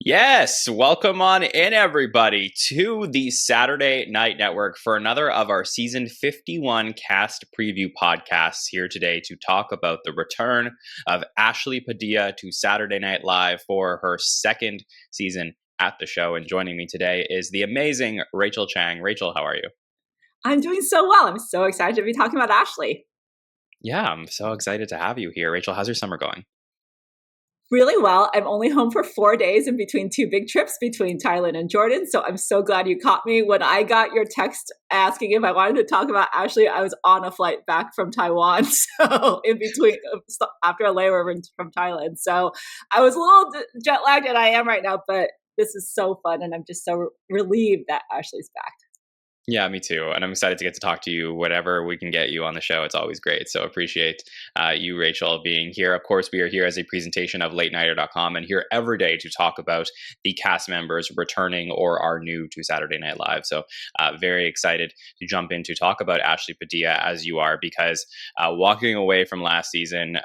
Yes, welcome on in, everybody, to the Saturday Night Network for another of our season 51 cast preview podcasts here today to talk about the return of Ashley Padilla to Saturday Night Live for her second season at the show. And joining me today is the amazing Rachel Chang. Rachel, how are you? I'm doing so well. I'm so excited to be talking about Ashley. Yeah, I'm so excited to have you here. Rachel, how's your summer going? Really well. I'm only home for 4 days in between two big trips between Thailand and Jordan. So I'm so glad you caught me. When I got your text asking if I wanted to talk about Ashley, I was on a flight back from Taiwan. So in between, after a layover from Thailand. So I was a little jet lagged, and I am right now, but this is so fun. And I'm just so relieved that Ashley's back. Yeah, me too. And I'm excited to get to talk to you. Whatever we can get you on the show, it's always great. So appreciate you, Rachel, being here. Of course, we are here as a presentation of LateNighter.com and here every day to talk about the cast members returning or are new to Saturday Night Live. So very excited to jump in to talk about Ashley Padilla as you are, because walking away from last season,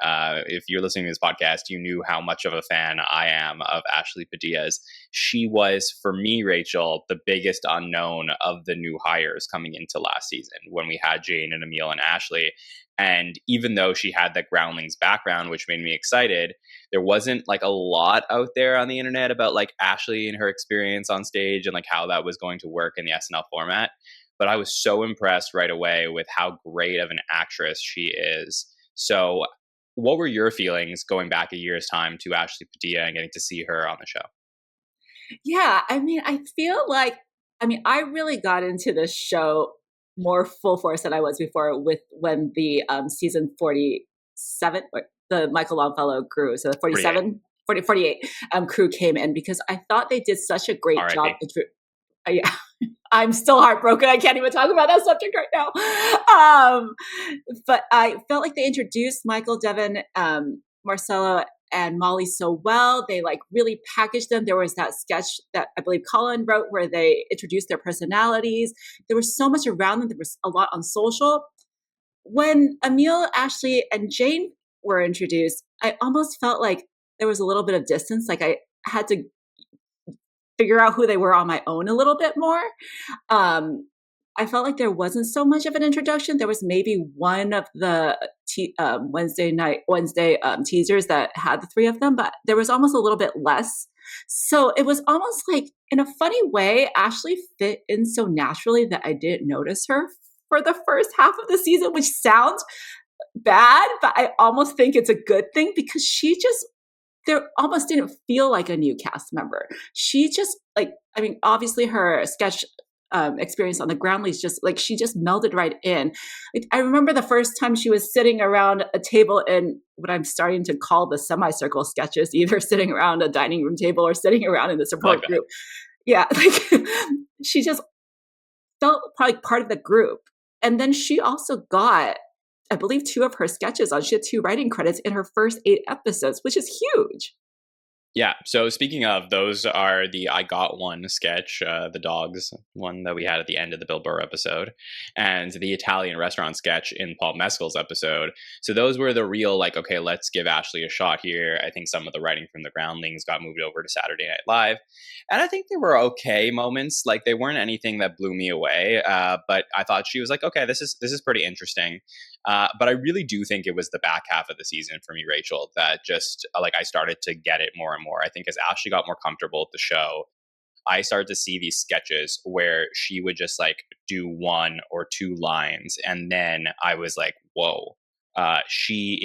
if you're listening to this podcast, you knew how much of a fan I am of Ashley Padilla's. She was, for me, Rachel, the biggest unknown of the new hires coming into last season when we had Jane and Emil and Ashley. And even though she had that Groundlings background, which made me excited, there wasn't like a lot out there on the internet about like Ashley and her experience on stage and like how that was going to work in the SNL format. But I was so impressed right away with how great of an actress she is. So what were your feelings going back a year's time to Ashley Padilla and getting to see her on the show? Yeah, I feel like, I really got into this show more full force than I was before with when the season 47, or the Michael Longfellow crew, so the 48. 48 crew came in, because I thought they did such a great job. R.I.P. Yeah, I'm still heartbroken. I can't even talk about that subject right now. But I felt like they introduced Michael, Devin, Marcelo, and Molly so well. They like really packaged them. There was that sketch that I believe Colin wrote where they introduced their personalities. There was so much around them. There was a lot on social. When Emil, Ashley, and Jane were introduced, I almost felt like there was a little bit of distance. Like I had to figure out who they were on my own a little bit more. I felt like there wasn't so much of an introduction. There was maybe one of the Wednesday teasers that had the three of them, but there was almost a little bit less. So it was almost like, in a funny way, Ashley fit in so naturally that I didn't notice her for the first half of the season, which sounds bad, but I almost think it's a good thing, because there almost didn't feel like a new cast member. She just obviously her sketch experience on the Groundlings she just melded right in. I remember the first time she was sitting around a table in what I'm starting to call the semicircle sketches, either sitting around a dining room table or sitting around in the support group. Yeah, she just felt probably part of the group. And then she also got, I believe, two of her sketches on. She had two writing credits in her first 8 episodes, which is huge. Yeah. So speaking of, those are the I Got One sketch, the dogs one that we had at the end of the Bill Burr episode, and the Italian restaurant sketch in Paul Mescal's episode. So those were the real, like, okay, let's give Ashley a shot here. I think some of the writing from the Groundlings got moved over to Saturday Night Live. And I think they were okay moments. Like, they weren't anything that blew me away. But I thought she was like, okay, this is pretty interesting. But I really do think it was the back half of the season for me, Rachel, that just like I started to get it more and more. I think as Ashley got more comfortable with the show, I started to see these sketches where she would just like do 1 or 2 lines. And then I was like, whoa, she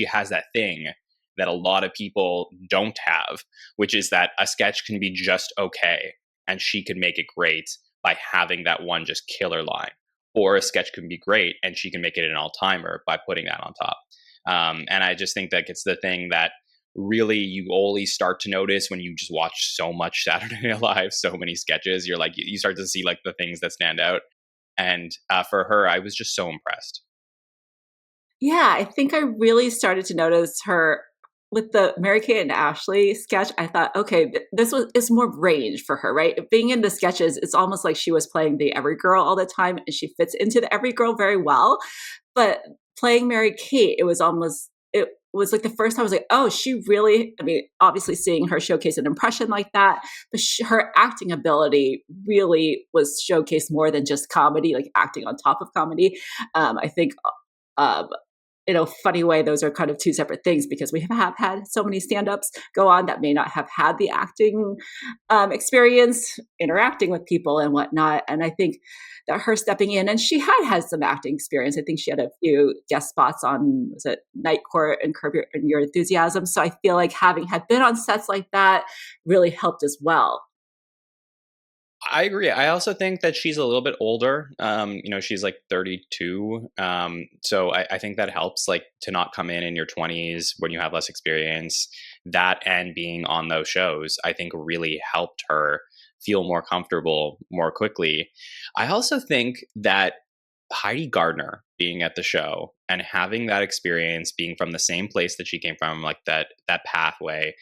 has that thing that a lot of people don't have, which is that a sketch can be just okay and she can make it great by having that one just killer line. Or a sketch can be great and she can make it an all-timer by putting that on top. And I just think that it's the thing that really you only start to notice when you just watch so much Saturday Night Live, so many sketches. You're like, you start to see like the things that stand out. And for her, I was just so impressed. Yeah, I think I really started to notice her with the Mary-Kate and Ashley sketch. I thought, okay, it's more range for her, right? Being in the sketches, it's almost like she was playing the every girl all the time, and she fits into the every girl very well. But playing Mary-Kate, it was almost it was like the first time I was like, oh, she really, I mean, obviously seeing her showcase an impression like that, but her acting ability really was showcased more than just comedy, like acting on top of comedy. I think um, in a funny way, those are kind of two separate things because we have had so many stand-ups go on that may not have had the acting experience interacting with people and whatnot. And I think that her stepping in, and she had some acting experience. I think she had a few guest spots on, was it Night Court and Curb Your Enthusiasm. So I feel like having had been on sets like that really helped as well. I agree. I also think that she's a little bit older. She's like 32. So I think that helps, like, to not come in your 20s when you have less experience. That and being on those shows, I think really helped her feel more comfortable more quickly. I also think that Heidi Gardner being at the show and having that experience, being from the same place that she came from, like that pathway,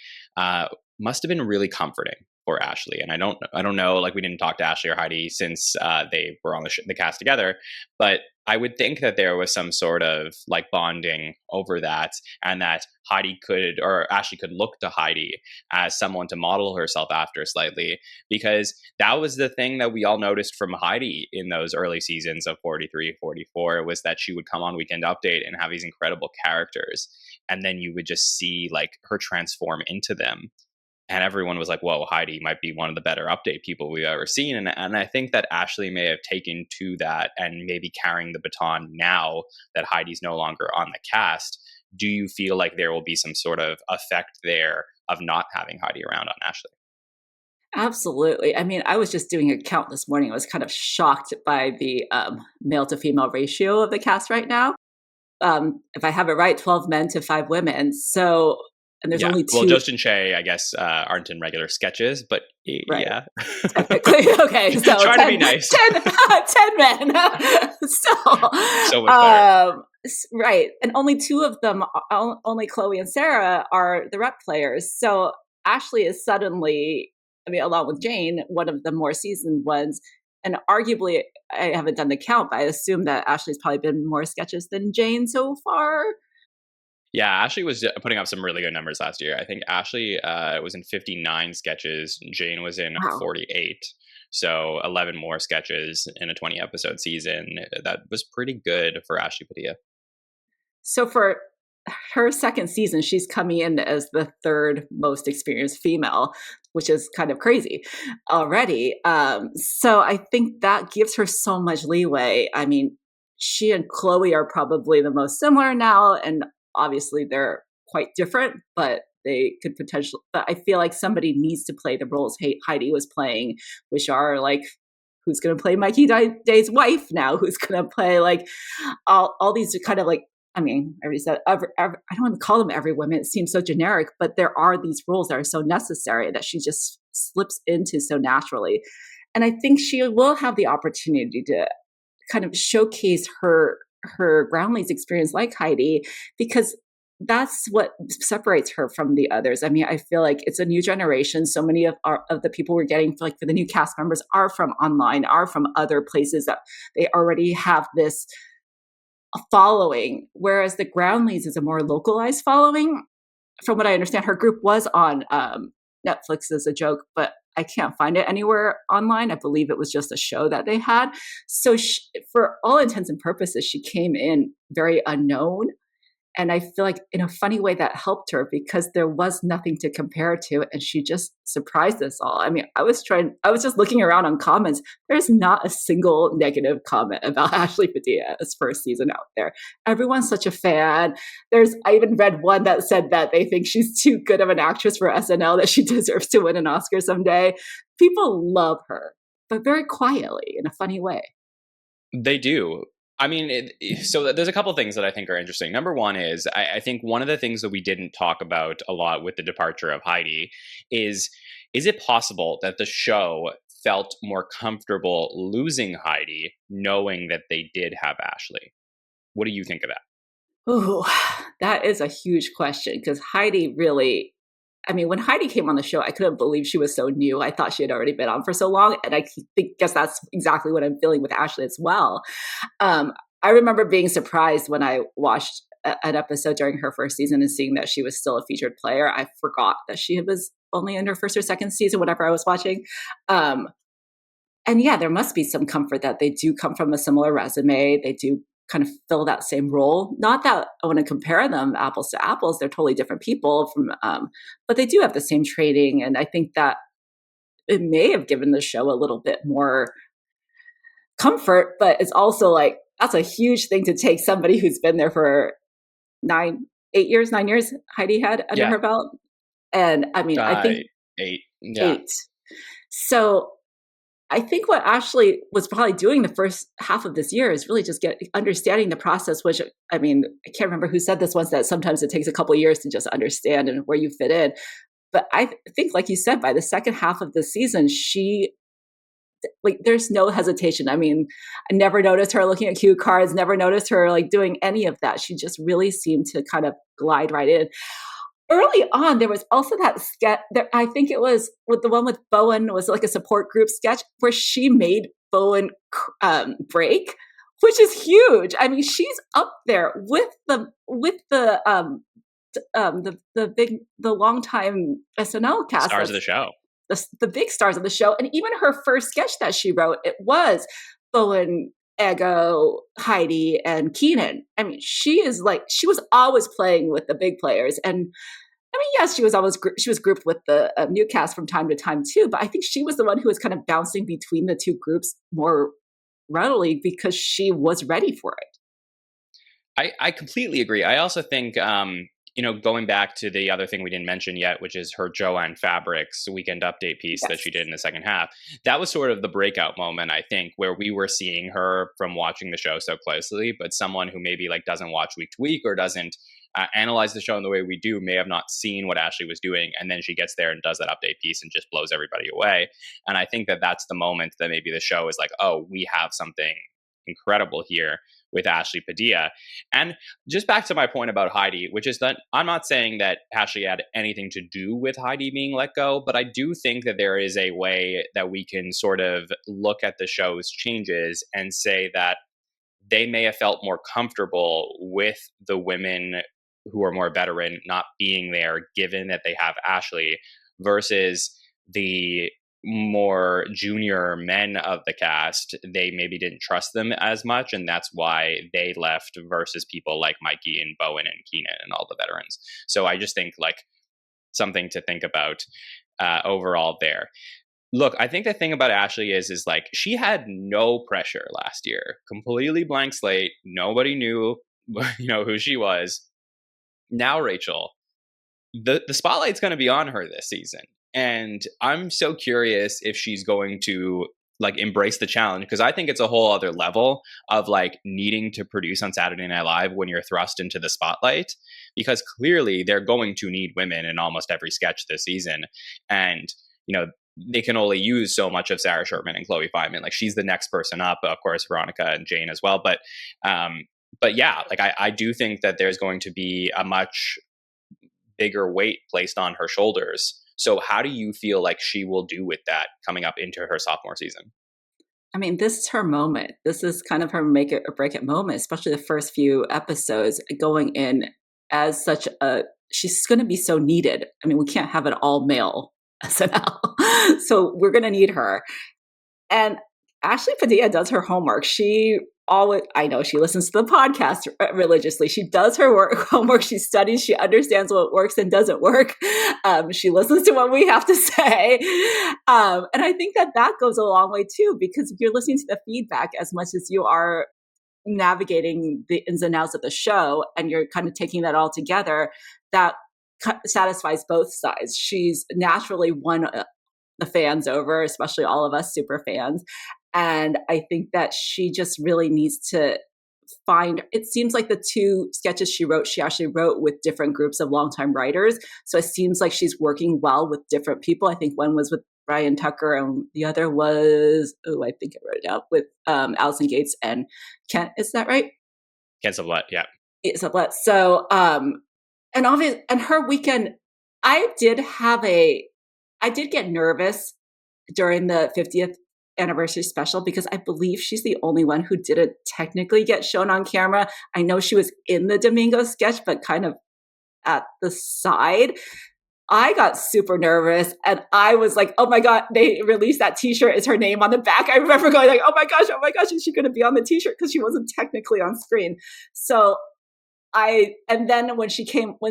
must have been really comforting for Ashley. And I don't know, like, we didn't talk to Ashley or Heidi since they were on the cast together, but I would think that there was some sort of like bonding over that, and that Ashley could look to Heidi as someone to model herself after slightly, because that was the thing that we all noticed from Heidi in those early seasons of 43, 44, was that she would come on Weekend Update and have these incredible characters, and then you would just see like her transform into them. And everyone was like, whoa, Heidi might be one of the better update people we've ever seen. And I think that Ashley may have taken to that and maybe carrying the baton now that Heidi's no longer on the cast. Do you feel like there will be some sort of effect there of not having Heidi around on Ashley? Absolutely. I mean, I was just doing a count this morning. I was kind of shocked by the male to female ratio of the cast right now. If I have it right, 12 men to 5 women. So, and there's Yeah. only 2. Well, Justin Shay, I guess, aren't in regular sketches, but Right. yeah. Technically. Okay. So Try to be nice. 10 men. So much better. Right. And only 2 of them, only Chloe and Sarah, are the rep players. So Ashley is suddenly, I mean, along with Jane, one of the more seasoned ones. And arguably, I haven't done the count, but I assume that Ashley's probably been more sketches than Jane so far. Yeah, Ashley was putting up some really good numbers last year. I think Ashley was in 59 sketches. Jane was in Wow. 48. So 11 more sketches in a 20 episode season. That was pretty good for Ashley Padilla. So for her second season, she's coming in as the 3rd most experienced female, which is kind of crazy already. So I think that gives her so much leeway. I mean, she and Chloe are probably the most similar now, and obviously they're quite different, but they could potentially, but I feel like somebody needs to play the roles Heidi was playing, which are like, who's going to play Mikey Day's wife now? Who's going to play like all these kind of like, I mean, I already said, I don't want to call them every woman. It seems so generic, but there are these roles that are so necessary that she just slips into so naturally. And I think she will have the opportunity to kind of showcase her Groundlings experience like Heidi, because that's what separates her from the others. I mean, I feel like it's a new generation. So many of the people we're getting, like for the new cast members, are from online, are from other places that they already have this following, whereas the Groundlings is a more localized following. From what I understand, her group was on Netflix as a joke, but I can't find it anywhere online. I believe it was just a show that they had. So for all intents and purposes, she came in very unknown. And I feel like in a funny way that helped her because there was nothing to compare to. And she just surprised us all. I mean, I was just looking around on comments. There's not a single negative comment about Ashley Padilla's first season out there. Everyone's such a fan. I even read one that said that they think she's too good of an actress for SNL, that she deserves to win an Oscar someday. People love her, but very quietly in a funny way. They do. I mean, so there's a couple of things that I think are interesting. Number one is I think one of the things that we didn't talk about a lot with the departure of Heidi is it possible that the show felt more comfortable losing Heidi knowing that they did have Ashley? What do you think of that? Oh, that is a huge question because Heidi really, I mean, when Heidi came on the show, I couldn't believe she was so new. I thought she had already been on for so long. And I guess that's exactly what I'm feeling with Ashley as well. I remember being surprised when I watched an episode during her first season and seeing that she was still a featured player. I forgot that she was only in her first or second season, whatever I was watching. And yeah, there must be some comfort that they do come from a similar resume. They do kind of fill that same role. Not that I want to compare them apples to apples. They're totally different people but they do have the same training. And I think that it may have given the show a little bit more comfort, but it's also like, that's a huge thing to take somebody who's been there for 9 years, Heidi had under her belt. And I mean, I think 8. Yeah. 8. So I think what Ashley was probably doing the first half of this year is really just understanding the process, which, I mean, I can't remember who said this once, that sometimes it takes a couple of years to just understand and where you fit in. But I think, like you said, by the second half of the season, there's no hesitation. I mean, I never noticed her looking at cue cards, never noticed her like doing any of that. She just really seemed to kind of glide right in. Early on, there was also that sketch. I think it was with the one with Bowen, was like a support group sketch where she made Bowen break, which is huge. I mean, she's up there with the longtime SNL cast, stars of the show, the big stars of the show, and even her first sketch that she wrote, it was Bowen, Ego, Heidi, and Keenan. I mean, she was always playing with the big players. And I mean, yes, she was grouped with the new cast from time to time too, but I think she was the one who was kind of bouncing between the two groups more readily because she was ready for it. I completely agree. I also think, going back to the other thing we didn't mention yet, which is her Joanne Fabrics weekend update piece that she did in the second half. That was sort of the breakout moment, I think, where we were seeing her from watching the show so closely, but someone who maybe like doesn't watch week to week or doesn't analyze the show in the way we do may have not seen what Ashley was doing. And then she gets there and does that update piece and just blows everybody away. And I think that that's the moment that maybe the show is like, oh, we have something incredible here with Ashley Padilla. And just back to my point about Heidi, which is that I'm not saying that Ashley had anything to do with Heidi being let go, but I do think that there is a way that we can sort of look at the show's changes and say that they may have felt more comfortable with the women who are more veteran not being there, given that they have Ashley, versus the more junior men of the cast. They maybe didn't trust them as much, and that's why they left, versus people like Mikey and Bowen and Keenan and all the veterans. So I just think like something to think about overall there. Look, I think the thing about Ashley is like she had no pressure last year, completely blank slate. Nobody knew, who she was. Now, Rachel, the spotlight's going to be on her this season. And I'm so curious if she's going to like embrace the challenge, because I think it's a whole other level of like needing to produce on Saturday Night Live when you're thrust into the spotlight, because clearly they're going to need women in almost every sketch this season. And, they can only use so much of Sarah Sherman and Chloe Fineman. Like she's the next person up, of course, Veronica and Jane as well. But yeah, like I do think that there's going to be a much bigger weight placed on her shoulders. So how do you feel like she will do with that coming up into her sophomore season? I mean, this is her moment. This is kind of her make it or break it moment, especially the first few episodes going in as she's going to be so needed. I mean, we can't have an all male SNL. So we're going to need her. And Ashley Padilla does her homework. I know she listens to the podcast religiously. She does her homework. She studies. She understands what works and doesn't work. She listens to what we have to say. And I think that goes a long way too, because if you're listening to the feedback as much as you are navigating the ins and outs of the show, and you're kind of taking that all together, that satisfies both sides. She's naturally won the fans over, especially all of us super fans. And I think that she just really needs to it seems like the two sketches she actually wrote with different groups of longtime writers. So it seems like she's working well with different people. I think one was with Brian Tucker and the other was, I think I wrote it out, with Allison Gates and Kent. Is that right? Kent Sublette, yeah. Sublette. So, and her weekend, I did get nervous during the 50th anniversary special because I believe she's the only one who didn't technically get shown on camera. I know she was in the Domingo sketch, but kind of at the side. I got super nervous and I was like, oh my God, they released that t-shirt. Is her name on the back? I remember going like, oh my gosh, is she going to be on the t-shirt? Because she wasn't technically on screen. So and then when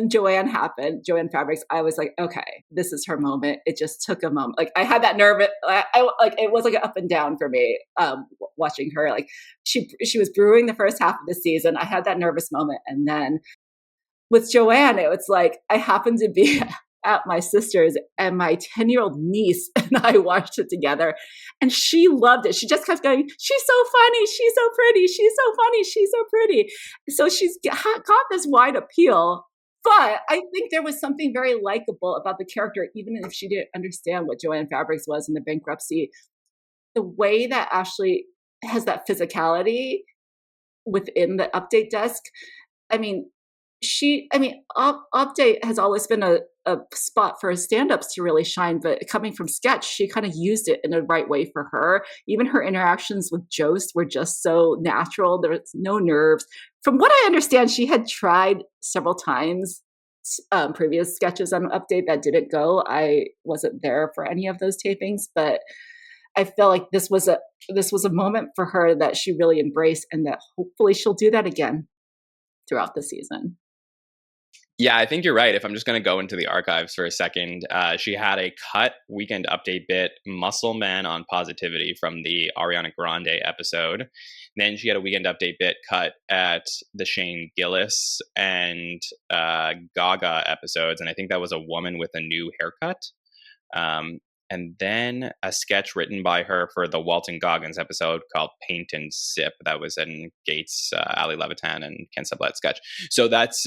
Joanne Fabrics, I was like, okay, this is her moment. It just took a moment. Like I had that nervous, I like, it was like an up and down for me, watching her. Like she was brewing the first half of the season. I had that nervous moment. And then with Joanne, it was like, I happened to be at my sister's and my 10-year-old niece and I watched it together and she loved it. She just kept going, she's so funny. She's so pretty. She's so funny. She's so pretty. So she's got this wide appeal, but I think there was something very likable about the character, even if she didn't understand what Joanne Fabrics was in the bankruptcy. The way that Ashley has that physicality within the update desk. I mean, Update has always been a spot for stand-ups to really shine, but coming from sketch, she kind of used it in the right way for her. Even her interactions with Jost were just so natural. There was no nerves. From what I understand, she had tried several times previous sketches on Update that didn't go. I wasn't there for any of those tapings, but I feel like this was a moment for her that she really embraced, and that hopefully she'll do that again throughout the season. Yeah, I think you're right. If I'm just going to go into the archives for a second, she had a cut weekend update bit, Muscle Man on Positivity, from the Ariana Grande episode. Then she had a weekend update bit cut at the Shane Gillis and Gaga episodes. And I think that was a woman with a new haircut. And then a sketch written by her for the Walton Goggins episode called Paint and Sip. That was in Gates, Ali Levitan, and Ken Sublette sketch. So that's,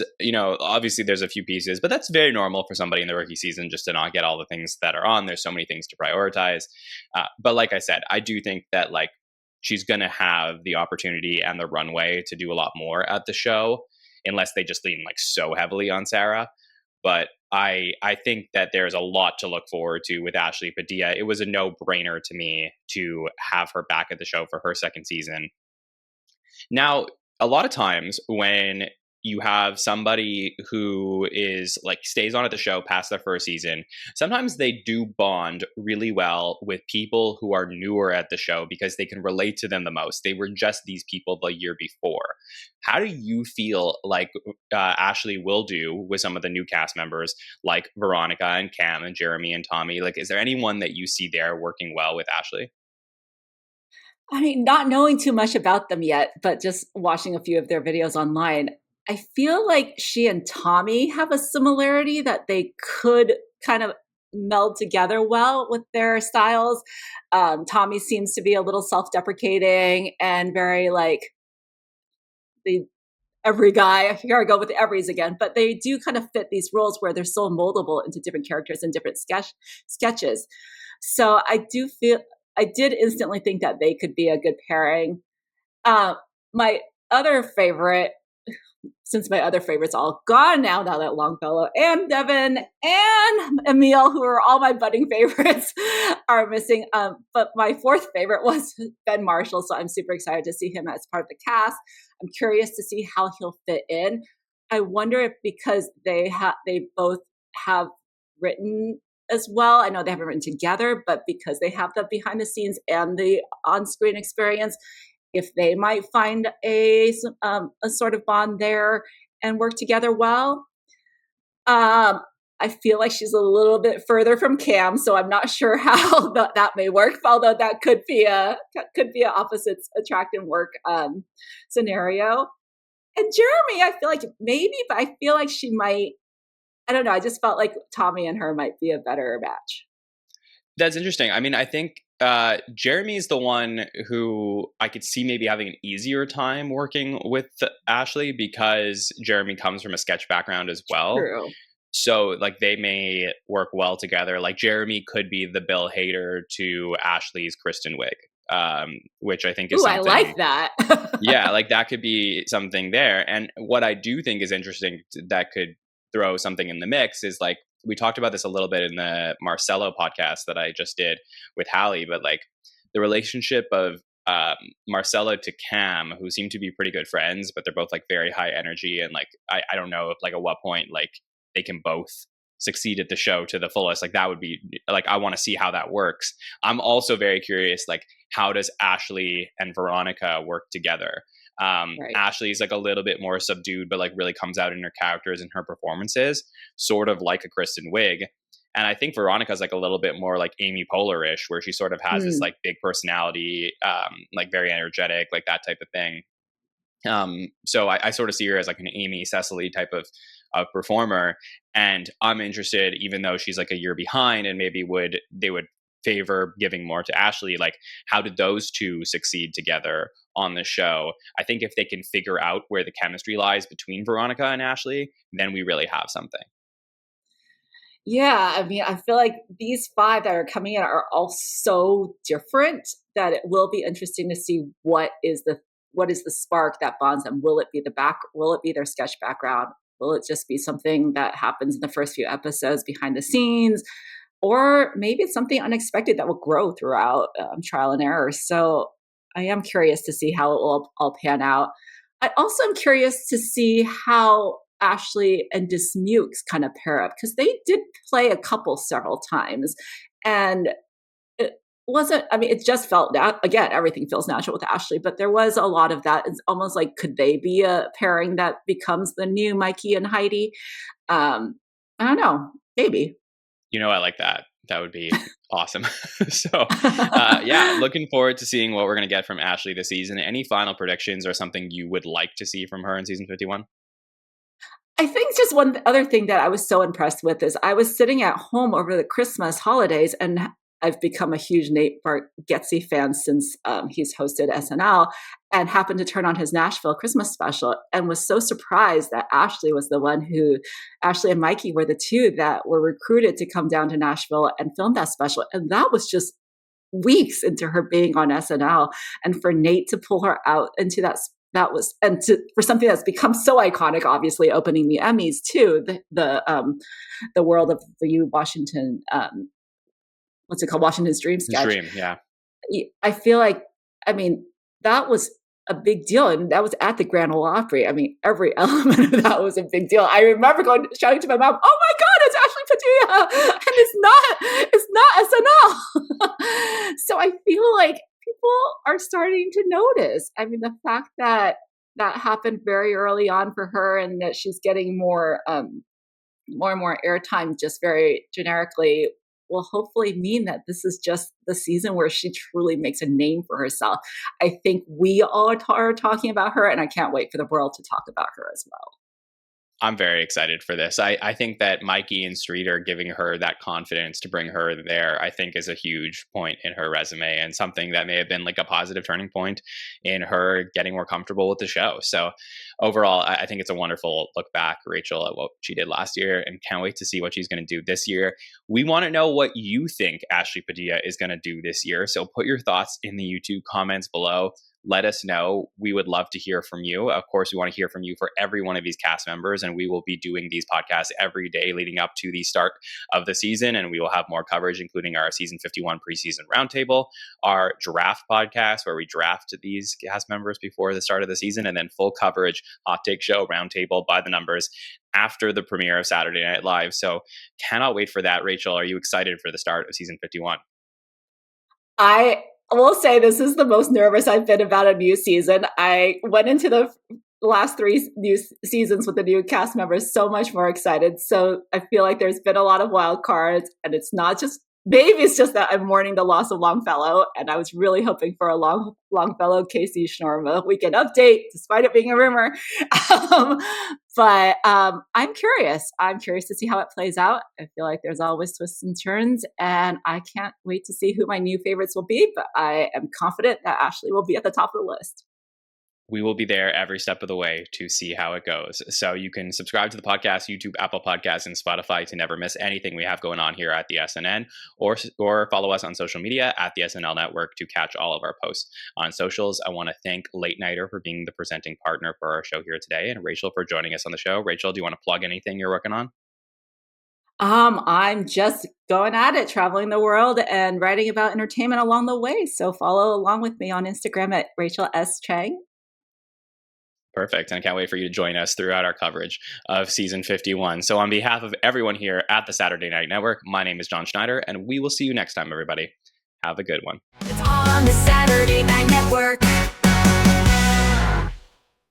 obviously there's a few pieces, but that's very normal for somebody in the rookie season just to not get all the things that are on. There's so many things to prioritize. But like I said, I do think that like she's going to have the opportunity and the runway to do a lot more at the show, unless they just lean like so heavily on Sarah. But I think that there's a lot to look forward to with Ashley Padilla. It was a no-brainer to me to have her back at the show for her second season. Now, a lot of times when you have somebody who is like stays on at the show past their first season, sometimes they do bond really well with people who are newer at the show because they can relate to them the most. They were just these people the year before. How do you feel like Ashley will do with some of the new cast members like Veronica and Cam and Jeremy and Tommy? Like, is there anyone that you see there working well with Ashley? I mean, not knowing too much about them yet, but just watching a few of their videos online, I feel like she and Tommy have a similarity that they could kind of meld together well with their styles. Tommy seems to be a little self-deprecating and very like the every guy. Here I go with the everys again, but they do kind of fit these roles where they're so moldable into different characters and different sketches. So I did instantly think that they could be a good pairing. My other favorite, since my other favorites all gone now that Longfellow and Devin and Emil, who are all my budding favorites, are missing. But my fourth favorite was Ben Marshall, so I'm super excited to see him as part of the cast. I'm curious to see how he'll fit in. I wonder if because they both have written as well. I know they haven't written together, but because they have the behind the scenes and the on-screen experience, if they might find a sort of bond there and work together well. I feel like she's a little bit further from Cam, so I'm not sure how that may work. Although that could be a opposites attract and work scenario. And Jeremy, I feel like maybe, but I feel like she might. I don't know. I just felt like Tommy and her might be a better match. That's interesting. I mean, I think Jeremy is the one who I could see maybe having an easier time working with Ashley because Jeremy comes from a sketch background as well. True. So like they may work well together. Like Jeremy could be the Bill Hader to Ashley's Kristen Wiig, which I think is something. I like that. Yeah, like that could be something there. And what I do think is interesting that could throw something in the mix is like, we talked about this a little bit in the Marcelo podcast that I just did with Hallie, but like the relationship of Marcella to Cam, who seem to be pretty good friends, but they're both like very high energy, and like I don't know if like at what point like they can both succeed at the show to the fullest. Like that would be like I want to see how that works. I'm also very curious, like how does Ashley and Veronica work together? Right. Ashley's like a little bit more subdued, but like really comes out in her characters and her performances, sort of like a Kristen Wiig. And I think Veronica's like a little bit more like Amy Poehler-ish, where she sort of has this like big personality, like very energetic, like that type of thing. So I sort of see her as like an Amy Cecily type of performer, and I'm interested, even though she's like a year behind, and maybe they would favor giving more to Ashley. Like, how did those two succeed together on the show? I think if they can figure out where the chemistry lies between Veronica and Ashley, then we really have something. Yeah, I mean, I feel like these 5 that are coming in are all so different that it will be interesting to see what is the spark that bonds them. Will it be their sketch background? Will it just be something that happens in the first few episodes behind the scenes? Or maybe it's something unexpected that will grow throughout trial and error. So I am curious to see how it will all pan out. I also am curious to see how Ashley and Dismukes kind of pair up, because they did play a couple several times. And it wasn't, I mean, it just felt that, again, everything feels natural with Ashley, but there was a lot of that. It's almost like, could they be a pairing that becomes the new Mikey and Heidi? I don't know, maybe. I like that. That would be awesome. So, yeah, looking forward to seeing what we're going to get from Ashley this season. Any final predictions or something you would like to see from her in season 51? I think just one other thing that I was so impressed with is I was sitting at home over the Christmas holidays, and I've become a huge Nate Bargatze fan since he's hosted SNL, and happened to turn on his Nashville Christmas special and was so surprised that Ashley and Mikey were the two that were recruited to come down to Nashville and film that special. And that was just weeks into her being on SNL, and for Nate to pull her out into for something that's become so iconic, obviously opening the Emmys too, the world of the Washington, what's it called, Washington's Dream sketch. Dream, yeah. I feel like, I mean, that was a big deal, and that was at the Grand Ole Opry. I mean, every element of that was a big deal. I remember shouting to my mom, "Oh my God, it's Ashley Padilla, and it's not SNL." So I feel like people are starting to notice. I mean, the fact that that happened very early on for her, and that she's getting more and more airtime just very generically, will hopefully mean that this is just the season where she truly makes a name for herself. I think we all are talking about her, and I can't wait for the world to talk about her as well. I'm very excited for this. I think that Mikey and Streeter giving her that confidence to bring her there, I think is a huge point in her resume, and something that may have been like a positive turning point in her getting more comfortable with the show. So overall, I think it's a wonderful look back, Rachel, at what she did last year, and can't wait to see what she's going to do this year. We want to know what you think Ashley Padilla is going to do this year. So put your thoughts in the YouTube comments below. Let us know. We would love to hear from you. Of course, we want to hear from you for every one of these cast members, and we will be doing these podcasts every day leading up to the start of the season, and we will have more coverage, including our season 51 preseason roundtable, our draft podcast where we draft these cast members before the start of the season, and then full coverage, hot take show, roundtable by the numbers after the premiere of Saturday Night Live. So cannot wait for that. Rachel, are you excited for the start of season 51? I will say this is the most nervous I've been about a new season. I went into the last 3 new seasons with the new cast members so much more excited. So I feel like there's been a lot of wild cards, and it's not just, maybe it's just that I'm mourning the loss of Longfellow, and I was really hoping for a Longfellow Casey Schnorma weekend update, despite it being a rumor. But I'm curious. I'm curious to see how it plays out. I feel like there's always twists and turns, and I can't wait to see who my new favorites will be, but I am confident that Ashley will be at the top of the list. We will be there every step of the way to see how it goes. So you can subscribe to the podcast, YouTube, Apple Podcasts, and Spotify to never miss anything we have going on here at the SNN, or follow us on social media at the SNL Network to catch all of our posts on socials. I want to thank Late Nighter for being the presenting partner for our show here today, and Rachel for joining us on the show. Rachel, do you want to plug anything you're working on? I'm just going at it, traveling the world and writing about entertainment along the way. So follow along with me on Instagram at Rachel S. Chang. Perfect. And I can't wait for you to join us throughout our coverage of season 51. So, on behalf of everyone here at the Saturday Night Network, my name is John Schneider, and we will see you next time, everybody. Have a good one. It's on the Saturday Night Network.